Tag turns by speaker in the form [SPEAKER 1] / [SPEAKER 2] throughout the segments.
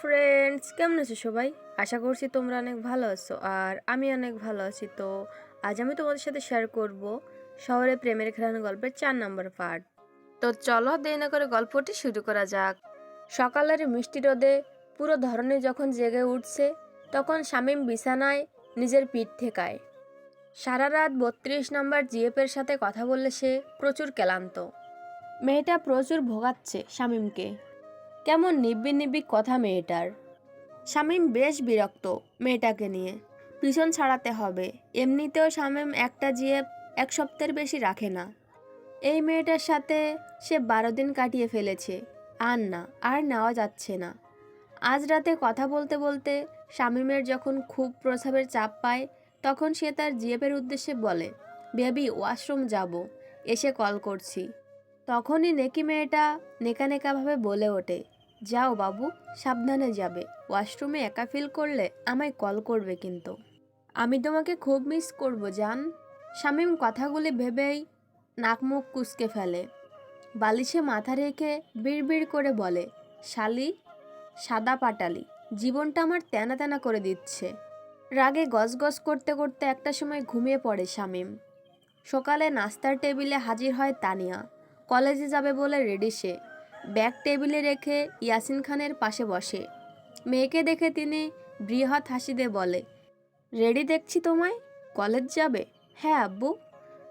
[SPEAKER 1] Friends, কেমন আছো সবাই? আশা করছি তোমরা অনেক ভালো আছো আর আমি অনেক ভালো আছি। তো আজ আমি তোমাদের সাথে শেয়ার করব শহরে প্রেমের খেলানো গল্পের 4 নম্বর পার্ট। তো চলো দেরি না করে গল্পটি শুরু করা যাক। সকালের মিষ্টি রোদে পুরো ধরনী যখন জেগে উঠছে তখন শামীম বিছানায় নিজের পিঠ ঠেকায়। সারা রাত 32 নম্বর জিএফের সাথে কথা বললে সে প্রচুর ক্লান্ত। মেয়েটা প্রচুর ভোগাচ্ছে শামীমকে। কেমন নিব্বি নিব্বি কথা মেয়েটার। শামীম বেশ বিরক্ত মেয়েটাকে নিয়ে। পিছন ছাড়াতে হবে। এমনিতেও শামীম একটা জিএফ 1 সপ্তাহের বেশি রাখে না। এই মেয়েটার সাথে সে 12 দিন কাটিয়ে ফেলেছে। আর নেওয়া যাচ্ছে না। আজ রাতে কথা বলতে বলতে শামীমের যখন খুব প্রস্রাবের চাপ পায় তখন সে তার জিএফের উদ্দেশ্যে বলে, বেবি ওয়াশরুম যাব, এসে কল করছি। তখনই নেকি মেয়েটা নেকা নেকাভাবে বলে ওঠে, যাও বাবু, সাবধানে যাবে। ওয়াশরুমে একা ফিল করলে আমায় কল করবে কিন্তু। আমি তোমাকে খুব মিস করব জান। শামীম কথাগুলি ভেবেই নাক মুখ কুঁচকে ফেলে। বালিশে মাথা রেখে বিড়বিড় করে বলে, শালি, সাদা পাটালি, জীবনটা আমার তেনা তেনা করে দিচ্ছে। রাগে গজগজ করতে করতে একটা সময় ঘুমিয়ে পড়ে শামীম। সকালে নাস্তার টেবিলে হাজির হয় তানিয়া। কলেজে যাবে বলে রেডি সে। ব্যাগ টেবিলে রেখে ইয়াসিন খানের পাশে বসে। মেয়েকে দেখে তিনি বৃহৎ হাসি দিয়ে বলে, রেডি দেখছি তোমায়, কলেজ যাবে? হ্যাঁ আব্বু।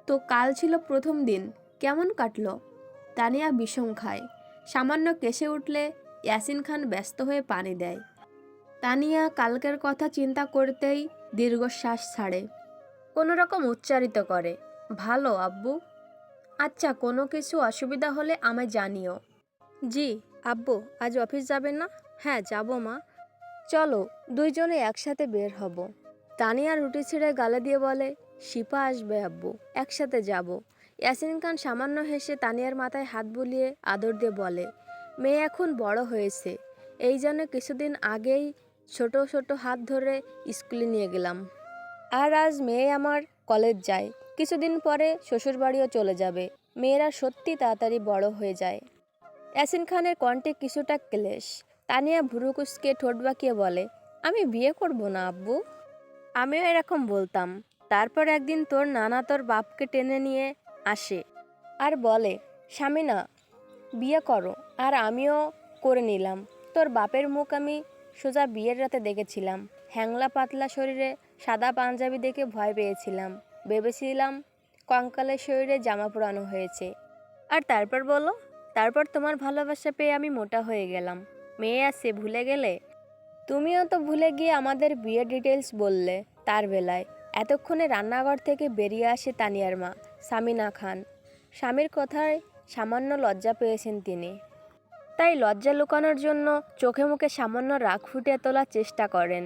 [SPEAKER 1] তো কাল ছিল প্রথম দিন, কেমন কাটলো? তানিয়া বিষম খায়। সামান্য কেসে উঠলে ইয়াসিন খান ব্যস্ত হয়ে পানি দেয়। তানিয়া কালকের কথা চিন্তা করতেই দীর্ঘশ্বাস ছাড়ে। কোনো রকম উচ্চারিত করে, ভালো আব্বু। আচ্ছা, কোনো কিছু অসুবিধা হলে আমায় জানিও। জি আব্বু, আজ অফিস যাবেন না? হ্যাঁ যাব মা। চলো দুইজনে একসাথে বের হব। তানিয়া রুটি ছিঁড়ে গালে দিয়ে বলে, শিপা আসবে আব্বু, একসাথে যাব। ইয়াসিন খান সামান্য হেসে তানিয়ার মাথায় হাত বুলিয়ে আদর দিয়ে বলে, মেয়ে এখন বড় হয়েছে, এই জন্য কিছুদিন আগেই ছোট ছোট হাত ধরে স্কুলে নিয়ে গেলাম। আর আজ মেয়ে আমার কলেজ যায়, কিছুদিন পরে শ্বশুরবাড়িও চলে যাবে। মেয়েরা সত্যি তাড়াতাড়ি বড় হয়ে যায়। ইয়াসিন খানের কণ্ঠে কিছুটা ক্লেশ। তানিয়া ভুরু কুঁচকে ঠোঁট বাঁকিয়ে বলে, আমি বিয়ে করব না আব্বু। আমিও এরকম বলতাম। তারপর একদিন তোর নানা তোর বাপকে টেনে নিয়ে আসে আর বলে, স্বামীনা, বিয়ে করো। আর আমিও করে নিলাম। তোর বাপের মুখ আমি সোজা বিয়ের রাতে দেখেছিলাম। হ্যাংলা পাতলা শরীরে সাদা পাঞ্জাবি দেখে ভয় পেয়েছিলাম। ভেবেছিলাম কঙ্কালের শরীরে জামা পরানো হয়েছে। আর তারপর বলো, তারপর তোমার ভালোবাসা পেয়ে আমি মোটা হয়ে গেলাম। মেয়ে আছে, ভুলে গেলে? তুমিও তো ভুলে গিয়ে আমাদের বিয়ের ডিটেলস বললে তার বেলায়। এতক্ষণে রান্নাঘর থেকে বেরিয়ে আসে তানিয়ার মা সামিনা খান। স্বামীর কথায় সামান্য লজ্জা পেয়েছেন তিনি। তাই লজ্জা লুকানোর জন্য চোখে মুখে সামান্য রাগ ফুটিয়ে তোলার চেষ্টা করেন।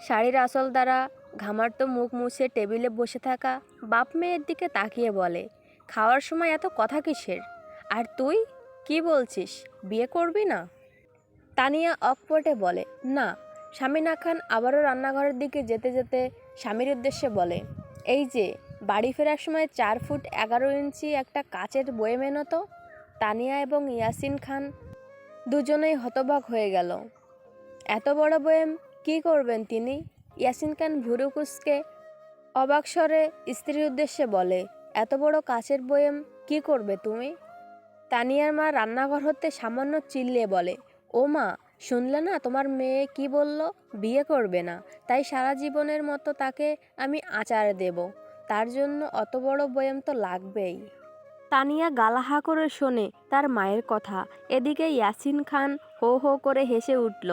[SPEAKER 1] শাড়ির আঁচল দ্বারা ঘামার্ত মুখ মুছে টেবিলে বসে থাকা বাপ মেয়ের দিকে তাকিয়ে বলে, খাওয়ার সময় এত কথা কিসের? আর তুই কি বলছিস, বিয়ে করবি না? তানিয়া অকপটে বলে, না। শামিনা খান আবারও রান্নাঘরের দিকে যেতে যেতে স্বামীর উদ্দেশ্যে বলে, এই যে বাড়ি ফেরার সময় 4 ফুট 11 ইঞ্চি একটা কাচের বয়ম এনো তো। তানিয়া এবং ইয়াসিন খান দুজনেই হতবাক হয়ে গেল। এত বড় বয়ম কি করবেন তিনি? ইয়াসিন খান ভুরু কুঁচকে অবাক স্বরে স্ত্রীর উদ্দেশ্যে বলে, এত বড় কাচের বয়ম কি করবে তুমি? তানিয়ার মা রান্নাঘর হতে সামান্য চিল্লিয়ে বলে, ও মা, শুনলে না তোমার মেয়ে কি বলল? বিয়ে করবে না, তাই সারা জীবনের মতো তাকে আমি আচার দেব। তার জন্য অত বড় বয়াম তো লাগবেই। তানিয়া গালাহা করে শোনে তার মায়ের কথা। এদিকে ইয়াসিন খান হো হো করে হেসে উঠল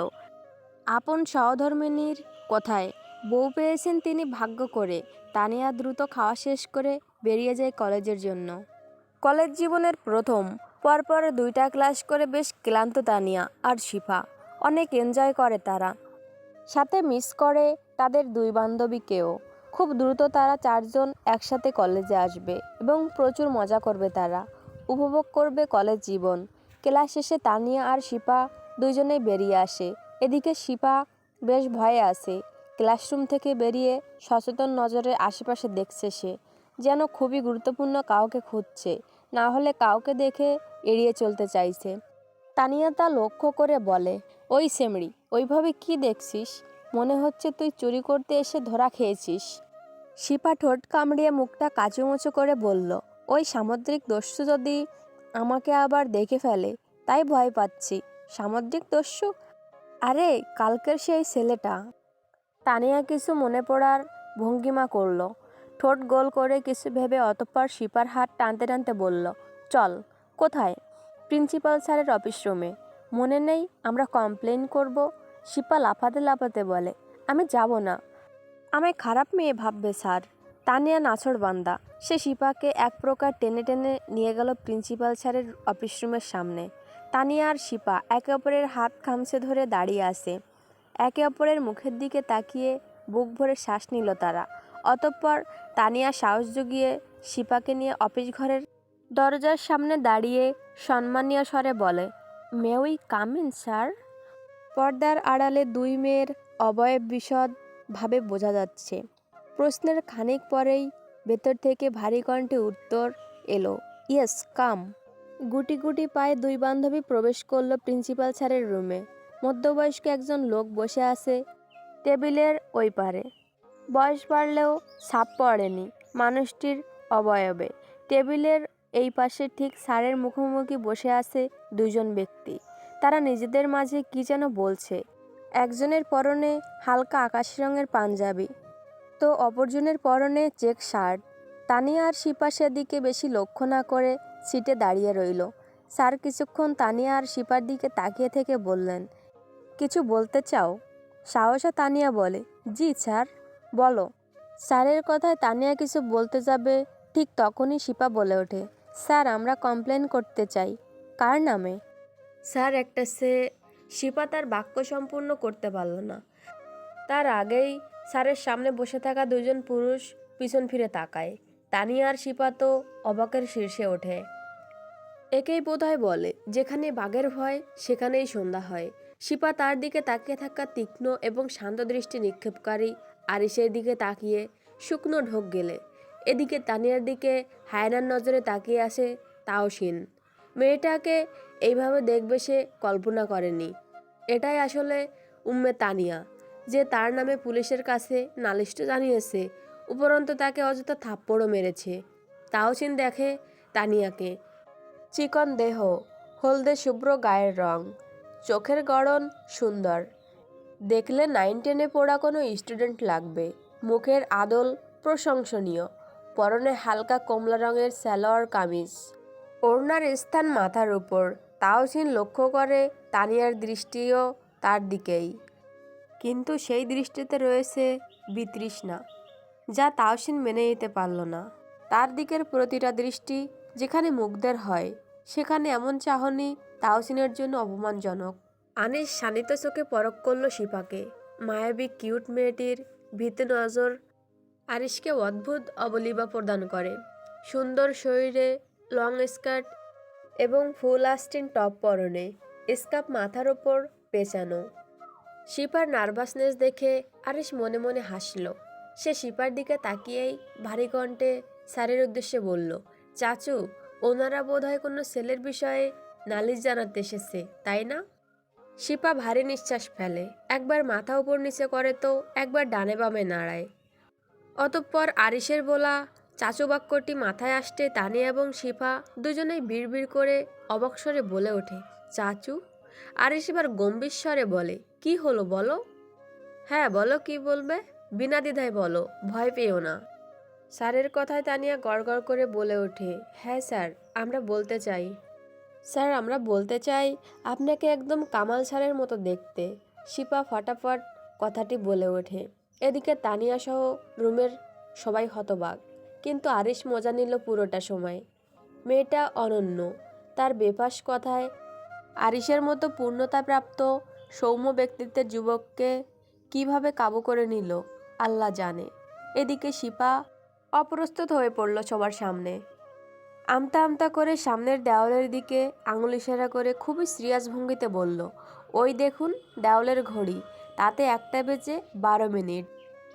[SPEAKER 1] আপন সহধর্মিণীর কথায়। বউ পেয়েছেন তিনি ভাগ্য করে। তানিয়া দ্রুত খাওয়া শেষ করে বেরিয়ে যায় কলেজের জন্য। কলেজ জীবনের প্রথম, পরপর 2টা ক্লাস করে বেশ ক্লান্ত তানিয়া আর শিফা। অনেক এনজয় করে তারা। সাথে মিস করে তাদের 2 বান্ধবীকেও। খুব দ্রুত তারা 4জন একসাথে কলেজে আসবে এবং প্রচুর মজা করবে তারা। উপভোগ করবে কলেজ জীবন। ক্লাস শেষে তানিয়া আর শিফা দুইজনেই বেরিয়ে আসে। এদিকে শিফা বেশ ভয়ে আছে। ক্লাসরুম থেকে বেরিয়ে সচেতন নজরে আশেপাশে দেখছে সে, যেন খুবই গুরুত্বপূর্ণ কাউকে খুঁজছে, না হলে কাউকে দেখে এড়িয়ে চলতে চাইছে। তানিয়া তা লক্ষ্য করে বলে, ওই সেমড়ি, ওইভাবে কি দেখছিস? মনে হচ্ছে তুই চুরি করতে এসে ধরা খেয়েছিস। শিপা ঠোঁট কামড়িয়ে মুখটা কাচুমুচু করে বলল, ওই সামুদ্রিক দস্যু যদি আমাকে আবার দেখে ফেলে, তাই ভয় পাচ্ছি। সামুদ্রিক দস্যু? আরে কালকের সেই ছেলেটা। তানিয়া কিছু মনে পড়ার ভঙ্গিমা করলো, ঠোঁট গোল করে কিছু ভেবে অতঃপর শিপার হাত টানতে টানতে বলল, চল। কোথায়? প্রিন্সিপাল স্যারের অফিস রুমে। মনে নেই আমরা কমপ্লেন করব? শিপা লাফাতে লাফাতে বলে, আমি যাব না। আমায় খারাপ মেয়ে ভাববে স্যার। তানিয়া নাছোড়বান্দা। সে শিপাকে এক প্রকার টেনে টেনে নিয়ে গেল প্রিন্সিপাল স্যারের অফিস রুমের সামনে। তানিয়া আর শিপা একে অপরের হাত খামচে ধরে দাঁড়িয়ে আছে। একে অপরের মুখের দিকে তাকিয়ে বুক ভরে শ্বাস নিল তারা। অতঃপর তানিয়া সাহস জুগিয়ে শিপাকে নিয়ে অফিস ঘরের দরজার সামনে দাঁড়িয়ে সম্মানীয় স্বরে বলে, may we come in sir? পর্দার আড়ালে দুই মেয়ের অবয়ব বিশদ ভাবে বোঝা যাচ্ছে। প্রশ্নের খানিক পরেই ভেতর থেকে ভারী কণ্ঠে উত্তর এলো, ইয়েস কাম। গুটি গুটি পায়ে দুই বান্ধবী প্রবেশ করলো প্রিন্সিপাল স্যারের রুমে। মধ্যবয়স্ক একজন লোক বসে আছে টেবিলের ওই পারে। বয়স বাড়লেও ছাপ পড়েনি মানুষটির অবয়বে। টেবিলের এই পাশে ঠিক স্যারের মুখোমুখি বসে আছে দুজন ব্যক্তি। তারা নিজেদের মাঝে কি যেন বলছে। একজনের পরনে হালকা আকাশি রঙের পাঞ্জাবি, তো অপরজনের পরনে চেক শার্ট। তানিয়া আর শিপা সেদিকে বেশি লক্ষ্য না করে সিটে দাঁড়িয়ে রইল। স্যার কিছুক্ষণ তানিয়া আর শিপার দিকে তাকিয়ে থেকে বললেন, কিছু বলতে চাও? সাহসে তানিয়া বলে, জি স্যার। বলো। স্যারের কথায় তানিয়া কিছু বলতে যাবে, ঠিক তখনই শিপা বলে ওঠে, স্যার আমরা কমপ্লেন করতে চাই। কার নামে? স্যার একটা শিপা তার বাক্য সম্পূর্ণ করতে পারল না। তার আগেই স্যারের সামনে বসে থাকা দুজন পুরুষ পিছন ফিরে তাকায়। তানিয়া আর শিপা তো অবাকের শীর্ষে ওঠে। একেই বোধহয় বলে, যেখানে বাঘের ভয় সেখানেই সন্ধ্যা হয়। শিপা তার দিকে তাকিয়ে থাকা তীক্ষ্ণ এবং শান্ত দৃষ্টি নিক্ষেপকারী আরিশের দিকে তাকিয়ে শুকনো ঢোক গেলে। এদিকে তানিয়ার দিকে হায়নার নজরে তাকিয়ে আসে তাওসিন। মেয়েটাকে এইভাবে দেখবে সে কল্পনা করেনি। এটাই আসলে উম্মে তানিয়া, যে তার নামে পুলিশের কাছে নালিশটা জানিয়েছে, উপরন্তু তাকে অযথা থাপ্পড়ও মেরেছে। তাওসিন দেখে তানিয়াকে। চিকন দেহ, হলদে শুভ্র গায়ের রং, চোখের গড়ন সুন্দর। দেখলে 9-10-এ পড়া কোনো স্টুডেন্ট লাগবে। মুখের আদল প্রশংসনীয়। পরনে হালকা কমলা রঙের সালোয়ার কামিজ, ওড়নার স্থান মাথার উপর। তাওসিন লক্ষ্য করে তানিয়ার দৃষ্টিও তার দিকেই, কিন্তু সেই দৃষ্টিতে রয়েছে বিতৃষ্ণা, যা তাওসিন মেনে নিতে পারল না। তার দিকের প্রতিটা দৃষ্টি যেখানে মুগ্ধের হয়, সেখানে এমন চাহনি তাওসিনের জন্য অপমানজনক। আনিস শানিত চোখে পরখ করল শিপাকে। মায়াবী কিউট মেয়েটির ভীতু নজর আরিশকে অদ্ভুত অবলীবা প্রদান করে। সুন্দর শরীরে লং স্কার্ট এবং ফুল আস্টিন টপ পরনে, স্কার্ফ মাথার ওপর পেঁচানো। শিপার নার্ভাসনেস দেখে আরিশ মনে মনে হাসল। সে শিপার দিকে তাকিয়েই ভারী কণ্ঠে স্যারের উদ্দেশ্যে বলল, চাচু, ওনারা বোধহয় কোনো ছেলের বিষয়ে নালিশ জানাতে এসেছে, তাই না? শিপা ভারী নিঃশ্বাস ফেলে, একবার মাথা উপর নিচে করে তো একবার ডানে বামে নাড়ায়। অতঃপর আরিশের বলা চাচু বাক্যটি মাথায় আসতে তানিয়া এবং শিপা দুজনেই বিড়বিড় করে অবাক স্বরে বলে ওঠে, চাচু। আরিশ এবার গম্ভীর স্বরে বলে, কি হলো বলো? হ্যাঁ বলো, কি বলবে? বিনা দ্বিধায় বলো, ভয় পেও না। স্যারের কথায় তানিয়া গড়গড় করে বলে ওঠে, হ্যাঁ স্যার, আমরা বলতে চাই। স্যার আমরা বলতে চাই আপনাকে একদম কামাল স্যারের মতো দেখতে। শিপা ফটাফট কথাটি বলে ওঠে। এদিকে তানিয়া সহ রুমের সবাই হতবাক, কিন্তু আরিশ মজা নিল পুরোটা সময়। মেয়েটা অনন্য। তার বেফাস কথায় আরিশের মতো পূর্ণতাপ্রাপ্ত সৌম্য ব্যক্তিত্বের যুবককে কিভাবে কাবু করে নিল আল্লাহ জানে। এদিকে শিপা অপ্রস্তুত হয়ে পড়ল সবার সামনে। আমতা আমতা করে সামনের দেওয়ালের দিকে আঙুল ইশারা করে খুবই সিরিয়াস ভঙ্গিতে বলল, ওই দেখুন দেওয়ালের ঘড়ি, তাতে 1:12।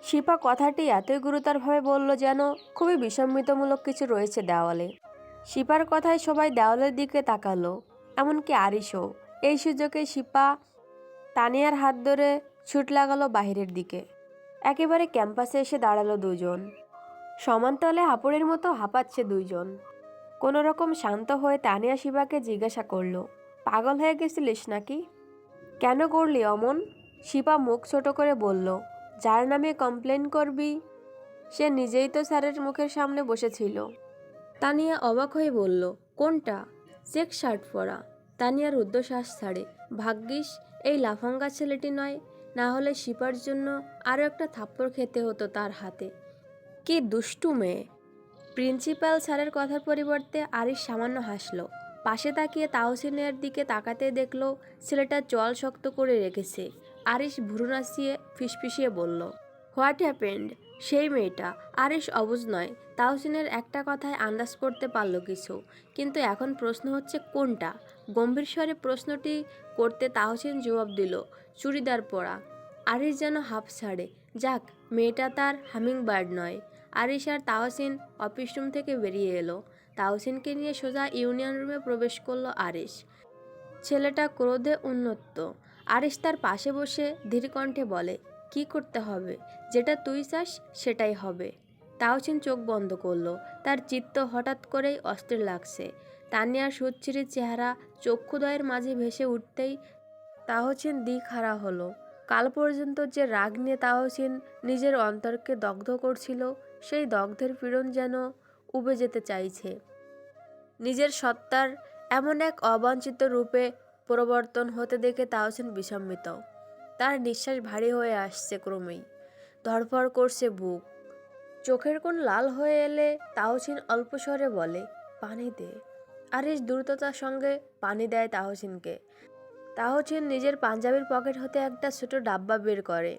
[SPEAKER 1] শিপা কথাটি এতই গুরুতরভাবে বলল যেন খুবই বিসম্মিতমূলক কিছু রয়েছে দেওয়ালে। শিপার কথায় সবাই দেওয়ালের দিকে তাকালো, এমনকি আরিশও। এই সুযোগে শিপা তানিয়ার হাত ধরে ছুট লাগালো বাহিরের দিকে। একেবারে ক্যাম্পাসে এসে দাঁড়ালো দুজন। সমান্তলে হাঁপুড়ের মতো হাঁপাচ্ছে দুইজন। কোনো রকম শান্ত হয়ে তানিয়া শিবাকে জিজ্ঞাসা করলো, পাগল হয়ে গেছিলিস নাকি? কেন করলি অমন? শিবা মুখ ছোট করে বলল, যার নামে কমপ্লেন করবি সে নিজেই তো স্যারের মুখের সামনে বসেছিল। তানিয়া অবাক হয়ে বলল, কোনটা? চেক শার্ট পরা। তানিয়ার রুদ্ধশ্বাস ছাড়ে। ভাগ্যিস এই লাফাঙ্গা ছেলেটি নয়, না হলে শিপার জন্য আরও একটা থাপ্পড় খেতে হতো তার হাতে। কি দুষ্টু মেয়ে। প্রিন্সিপাল স্যারের কথার পরিবর্তে আরিশ সামান্য হাসল। পাশে তাকিয়ে তাহসিনের দিকে তাকাতে দেখলো ছেলেটা চল শক্ত করে রেখেছে। আরিশ ভুরু নাচিয়ে ফিসফিসিয়ে বলল, হোয়াট হ্যাপেন্ড? সেই মেয়েটা। আরিশ অবুঝ নয়। তাহসিনের একটা কথায় আন্দাজ করতে পারল কিছু, কিন্তু এখন প্রশ্ন হচ্ছে কোনটা। গম্ভীর স্বরে প্রশ্নটি করতে তাহসিন জবাব দিল, চুড়িদার পরা। আরিশ যেন হাঁপ ছাড়ে। যাক, মেয়েটা তার হামিং বার্ড নয়। আরিশ আর তাহসিন অফিস রুম থেকে বেরিয়ে এলো। তাহসিনকে নিয়ে সোজা ইউনিয়ন রুমে প্রবেশ করলো আরিশ। ছেলেটা ক্রোধে উন্মত্ত। আরিশ তার পাশে বসে ধীর কণ্ঠে বলে, কি করতে হবে? যেটা তুই চাস সেটাই হবে। তাহসিন চোখ বন্ধ করলো। তার চিত্ত হঠাৎ করেই অস্থির লাগছে। তানিয়ার সুচ্ছিরি চেহারা চক্ষুদ্বয়ের মাঝে ভেসে উঠতেই তাহসিন দিকহারা হলো। কাল পর্যন্ত যে রাগ নিয়ে তাহসিন নিজের অন্তরকে দগ্ধ করছিল, সেই দগ্ধের পীড়ন যেন উবে যেতে চাইছে। নিজের সত্তার এমন এক অবাঞ্ছিত রূপে পরিবর্তন হতে দেখে তাহসিন বিস্মিত। তার নিঃশ্বাস ভারী হয়ে আসছে ক্রমেই। ধড়ফড় করছে বুক। চোখের কোণ লাল হয়ে এলে তাহসিন অল্প স্বরে বলে, পানি দে। আরিশ দ্রুততার সঙ্গে পানি দেয় তাহসিনকে। তাহসিন নিজের পাঞ্জাবির পকেট হতে একটা ছোট ডাব্বা বের করে।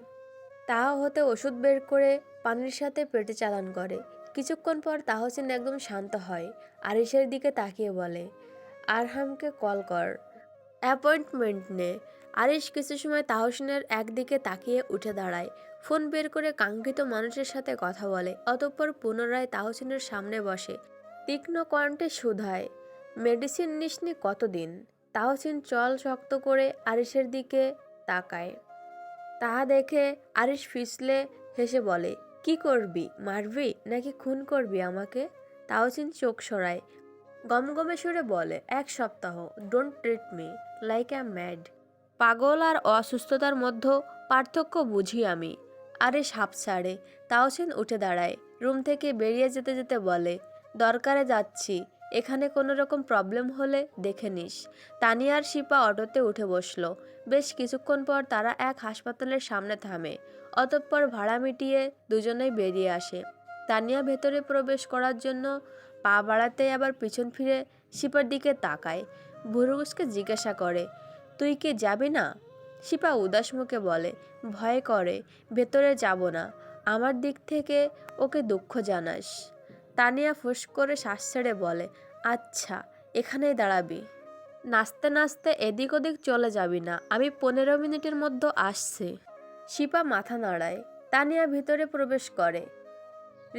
[SPEAKER 1] তাহা হতে ওষুধ বের করে পানির সাথে পেটে চালান করে। কিছুক্ষণ পর তাহসিন একদম শান্ত হয়। আরিশের দিকে তাকিয়ে বলে, আরহামকে কল কর, অ্যাপয়েন্টমেন্ট নে। আরিশ কিছু সময় তাহসিনের একদিকে তাকিয়ে উঠে দাঁড়ায়। ফোন বের করে কাঙ্ক্ষিত মানুষের সাথে কথা বলে। অতঃপর পুনরায় তাহসিনের সামনে বসে। তীক্ষ্ণ কণ্ঠে শুধায়, মেডিসিন নিসনি কতদিন? তাহসিন চল শক্ত করে আরিশের দিকে তাকায়। তাহা দেখে আরিশ ফিসলে হেসে বলে, কি করবি? মারবি নাকি খুন করবি আমাকে? তাহসিন চোখ সরায়। গমগমে সুরে বলে, 1 সপ্তাহ। Don't treat me like I mad. পাগল আর অসুস্থতার মধ্যে পার্থক্য বুঝি আমি। আরিশ হাঁপ ছাড়ে। তাহসিন উঠে দাঁড়ায়। রুম থেকে বেরিয়ে যেতে যেতে বলে, দরকারে যাচ্ছি, এখানে কোনো রকম প্রবলেম হলে দেখে নিস। তানিয়া আর শিপা অটোতে উঠে বসলো। বেশ কিছুক্ষণ পর তারা এক হাসপাতালের সামনে থামে। অতঃপর ভাড়া মিটিয়ে দুজনেই বেরিয়ে আসে। তানিয়া ভেতরে প্রবেশ করার জন্য পা বাড়াতে আবার পিছন ফিরে শিপার দিকে তাকায়। ভুরুকুসকে জিজ্ঞাসা করে, তুই কি যাবি না? শিপা উদাস মুখে বলে, ভয় করে, ভেতরে যাব না। আমার দিক থেকে ওকে দুঃখ জানাস। তানিয়া ফুস করে শ্বাস ছেড়ে বলে, আচ্ছা, এখানেই দাঁড়াবি। নাচতে নাচতে এদিক ওদিক চলে যাবি না, আমি 15 মিনিটের মধ্যে আসছি। শিপা মাথা নাড়ায়। তানিয়া ভিতরে প্রবেশ করে।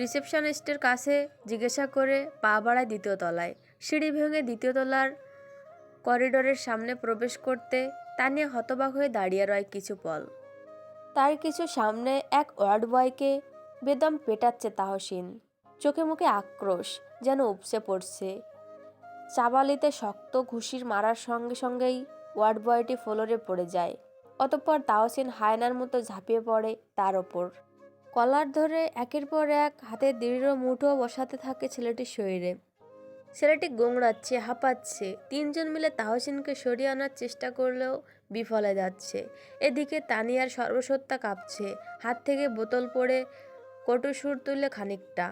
[SPEAKER 1] রিসেপশনিস্টের কাছে জিজ্ঞাসা করে পা বাড়ায় 2য় তলায়। সিঁড়ি ভেঙে 2য় তলার করিডোরের সামনে প্রবেশ করতে তানিয়া হতবাক হয়ে দাঁড়িয়ে রয় কিছু পল। তার কিছু সামনে এক ওয়ার্ড বয়কে বেদম পেটাচ্ছে তাহসিন। চোখে মুখে আক্রোশ, যেন উপসে পড়ছে। চাবালিতে শক্ত ঘুষির মারার সঙ্গে সঙ্গেই ওয়ার্ড বয়টি ফ্লোরে পড়ে যায়। অতঃপর তাহসিন হায়নার মতো ঝাঁপিয়ে পড়ে তার ওপর। কলার ধরে একের পর এক হাতে দৃঢ় মুঠো বসাতে থাকে ছেলেটির শরীরে। ছেলেটি গোংড়াচ্ছে, হাঁপাচ্ছে। 3জন মিলে তাহসিনকে সরিয়ে আনার চেষ্টা করলেও বিফলে যাচ্ছে। এদিকে তানিয়ার সর্বসত্তা কাঁপছে। হাত থেকে বোতল পড়ে কটু সুর তুলে খানিকটা।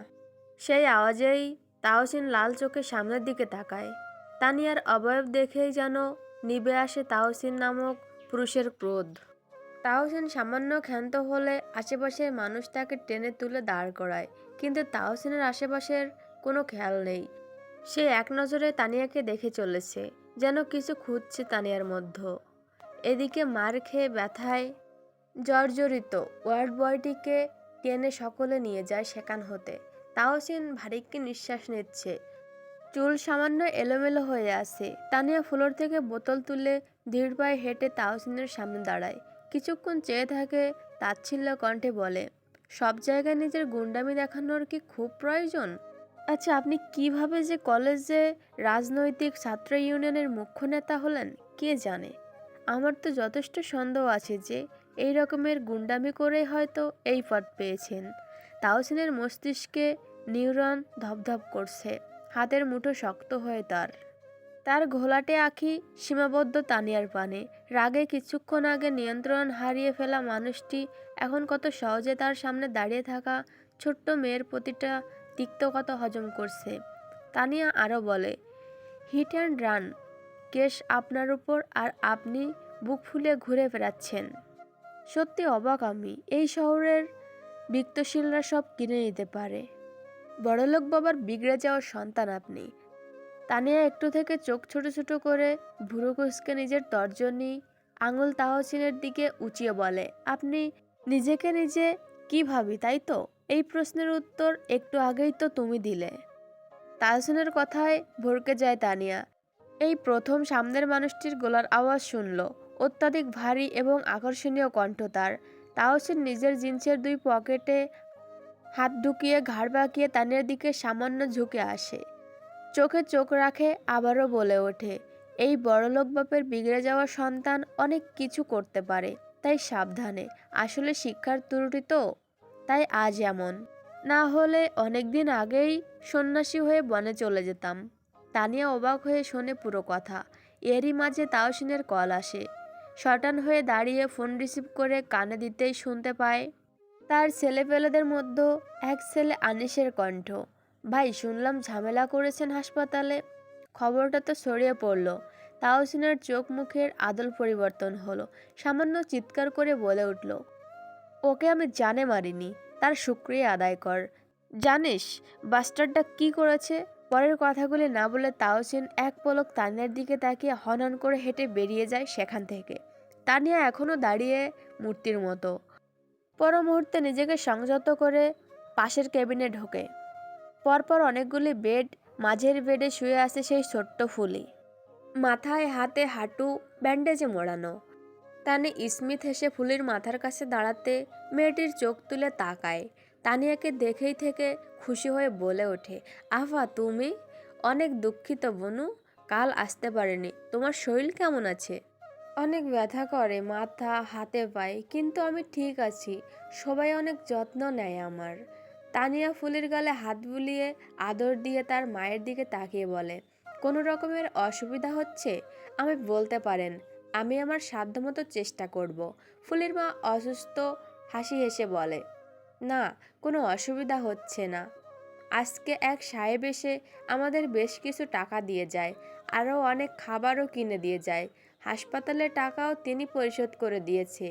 [SPEAKER 1] সেই আওয়াজেই তাহসিন লাল চোখে সামনের দিকে তাকায়। তানিয়ার অবয়ব দেখেই যেন নিবে আসে তাহসিন নামক পুরুষের ক্রোধ। তাহসিন সামান্য ক্ষান্ত হলে আশেপাশের মানুষ তাকে টেনে তুলে দাঁড় করায়, কিন্তু তাহসিনের আশেপাশের কোনো খেয়াল নেই। সে এক নজরে তানিয়াকে দেখে চলেছে, যেন কিছু খুঁজছে তানিয়ার মধ্যে। এদিকে মার খেয়ে ব্যথায় জর্জরিত ওয়ার্ড বয়টিকে টেনে সকলে নিয়ে যায় সেখান হতে। তাহসিন ভারী একটি নিঃশ্বাস নিচ্ছে। চুল সামান্য এলোমেলো হয়ে আছে। তানিয়া ফ্লোর থেকে বোতল তুলে ধীর পায়ে হেঁটে তাহসিনের সামনে দাঁড়ায়। কিছুক্ষণ চেয়ে থাকে, তাচ্ছিল্য কণ্ঠে বলে, সব জায়গায় নিজের গুন্ডামি দেখানোর কি খুব প্রয়োজন? আচ্ছা, আপনি কিভাবে যে কলেজে রাজনৈতিক ছাত্র ইউনিয়নের মুখ্য নেতা হলেন কে জানে। আমার তো যথেষ্ট সন্দেহ আছে যে এই রকমের গুন্ডামি করেই হয়তো এই পদ পেয়েছেন। তাহসিনের মস্তিষ্কে নিউরন ধপধপ করছে, হাতের মুঠো শক্ত হয়ে তার তার ঘোলাটে আঁখি সীমাবদ্ধ তানিয়ার পানে। রাগে কিছুক্ষণ আগে নিয়ন্ত্রণ হারিয়ে ফেলা মানুষটি এখন কত সহজে তার সামনে দাঁড়িয়ে থাকা ছোট্ট মেয়ের প্রতিটা তিক্ত কথা হজম করছে। তানিয়া আরও বলে, হিট অ্যান্ড রান কেস আপনার উপর, আর আপনি বুক ফুলে ঘুরে বেড়াচ্ছেন। সত্যি অবাক আমি, এই শহরের বিত্তশীলরা সব কিনে নিতে পারে। বড়লোক বাবার বিগড়ে যাওয়ার সন্তান আপনি। তানিয়া একটু থেকে চোখ ছোট ছোট করে ভুরু কুঁচকে নিজের তর্জনী আঙুল তাহসিনের দিকে উঁচিয়ে বলে, আপনি নিজেকে নিজে কি ভাবি তাই তো? এই প্রশ্নের উত্তর একটু আগেই তো তুমি দিলে। তাহসিনের কথায় ভরকে যায় তানিয়া। এই প্রথম সামনের মানুষটির গলার আওয়াজ শুনল, অত্যাধিক ভারী এবং আকর্ষণীয় কণ্ঠ তার। তাহসিন নিজের জিন্সের দুই পকেটে হাত ঢুকিয়ে ঘাড় বাঁকিয়ে তানিয়ার দিকে সামান্য ঝুঁকে আসে। চোখে চোখ রাখে, আবারও বলে ওঠে, এই বড়লোক বাপের বিগড়ে যাওয়া সন্তান অনেক কিছু করতে পারে, তাই সাবধানে। আসলে শিক্ষার ত্রুটি তো, তাই আজ এমন। না হলে অনেকদিন আগেই সন্ন্যাসী হয়ে বনে চলে যেতাম। তানিয়া অবাক হয়ে শোনে পুরো কথা। এরই মাঝে তাহসিনের কল আসে। শটান হয়ে দাঁড়িয়ে ফোন রিসিভ করে কানে দিতেই শুনতে পায় তার ছেলেপেলেদের মধ্যে এক ছেলে আনিসের কণ্ঠ। ভাই, শুনলাম ঝামেলা করেছেন হাসপাতালে। খবরটা তো ছড়িয়ে পড়ল। তাহসিনের চোখ মুখের আদল পরিবর্তন হলো। সামান্য চিৎকার করে বলে উঠল, ওকে আমি জানে মারিনি, তার শুকরিয়া আদায় কর। জানিস বাস্টারটা কি করেছে? পরের কথাগুলি না বলে তাহসিন এক পলক তানিয়ার দিকে তাকিয়ে হনহন করে হেঁটে বেরিয়ে যায় সেখান থেকে। তানিয়া এখনও দাঁড়িয়ে মূর্তির মতো। পর মুহূর্তে নিজেকে সংযত করে পাশের কেবিনে ঢোকে। পরপর অনেকগুলি বেড, মাঝের বেডে শুয়ে আছে সেই ছোট্ট ফুলি, মাথায় হাতে হাঁটু ব্যান্ডেজে মোড়ানো। তানি স্মিথ হেসে ফুলির মাথার কাছে দাঁড়াতে মেয়েটির চোখ তুলে তাকায়। তানিয়াকে দেখেই থেকে খুশি হয়ে বলে ওঠে, আফা তুমি? অনেক দুঃখিত বনু, কাল আসতে পারিনি। তোমার শরীর কেমন আছে? অনেক ব্যথা করে মাথা হাতে পায়ে, কিন্তু আমি ঠিক আছি। সবাই অনেক যত্ন নেয় আমার। তানিয়া ফুলির গালে হাত বুলিয়ে আদর দিয়ে তার মায়ের দিকে তাকিয়ে বলে, কোনো রকমের অসুবিধা হচ্ছে? আমি বলতে পারেন, আমি আমার সাধ্যমতো চেষ্টা করব। ফুলির মা অসুস্থ হাসি হেসে বলে, না, কোনো অসুবিধা হচ্ছে না। আজকে এক সাহেব এসে আমাদের বেশ কিছু টাকা দিয়ে যায়, আরও অনেক খাবারও কিনে দিয়ে যায়। হাসপাতালের টাকাও তিনি পরিশোধ করে দিয়েছে,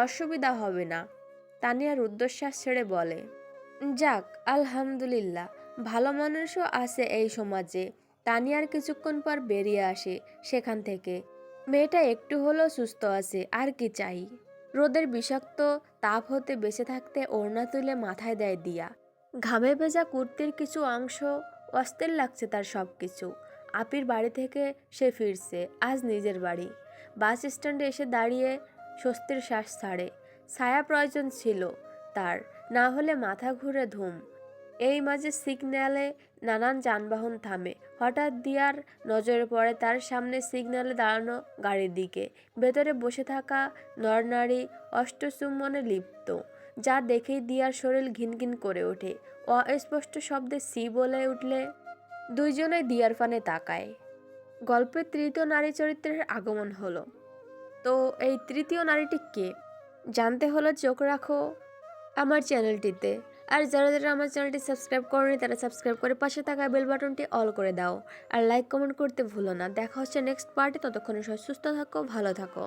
[SPEAKER 1] অসুবিধা হবে না। তানিয়া রুদ্ধশ্বাস ছেড়ে বলে, যাক আলহামদুলিল্লাহ, ভালো মানুষও আছে এই সমাজে। তানিয়ার কিছুক্ষণ পর বেরিয়ে আসে সেখান থেকে। মেয়েটা একটু হলেও সুস্থ আছে, আর কি চাই। রোদের বিষাক্ত তাপ হতে বেঁচে থাকতে ওড়না তুলে মাথায় দেয় দিয়া। ঘামে ভেজা কুর্তির কিছু অংশ অস্থির লাগছে তার। সব কিছু আপির বাড়ি থেকে সে ফিরছে, আজ নিজের বাড়ি। বাস স্ট্যান্ডে এসে দাঁড়িয়ে স্বস্তির শ্বাস ছাড়ে। ছায়া প্রয়োজন ছিল তার, না হলে মাথা ঘুরে ধুম। এই মাঝে সিগন্যালে নানান যানবাহন থামে। হঠাৎ দিয়ার নজরে পড়ে তার সামনে সিগন্যালে দাঁড়ানো গাড়ির দিকে। ভেতরে বসে থাকা নরনারী অষ্টচুম্বনে লিপ্ত, যা দেখেই দিয়ার শরীর ঘিনঘিন করে ওঠে। অস্পষ্ট শব্দে সি বলে উঠলে দুইজনে দিয়ার পানে তাকায়। গল্পের তৃতীয় নারী চরিত্রের আগমন হলো। তো এই তৃতীয় নারীটি কে জানতে হলে চোখ রাখো আমার চ্যানেলটিতে। আর যারা যারা আমার চ্যানেলটি সাবস্ক্রাইব করেনি তারা সাবস্ক্রাইব করে পাশে থাকা বেল বাটনটি অল করে দাও। আর লাইক কমেন্ট করতে ভুলো না। দেখা হচ্ছে নেক্সট পার্টে। ততক্ষণে সবাই সুস্থ থাকো, ভালো থাকো।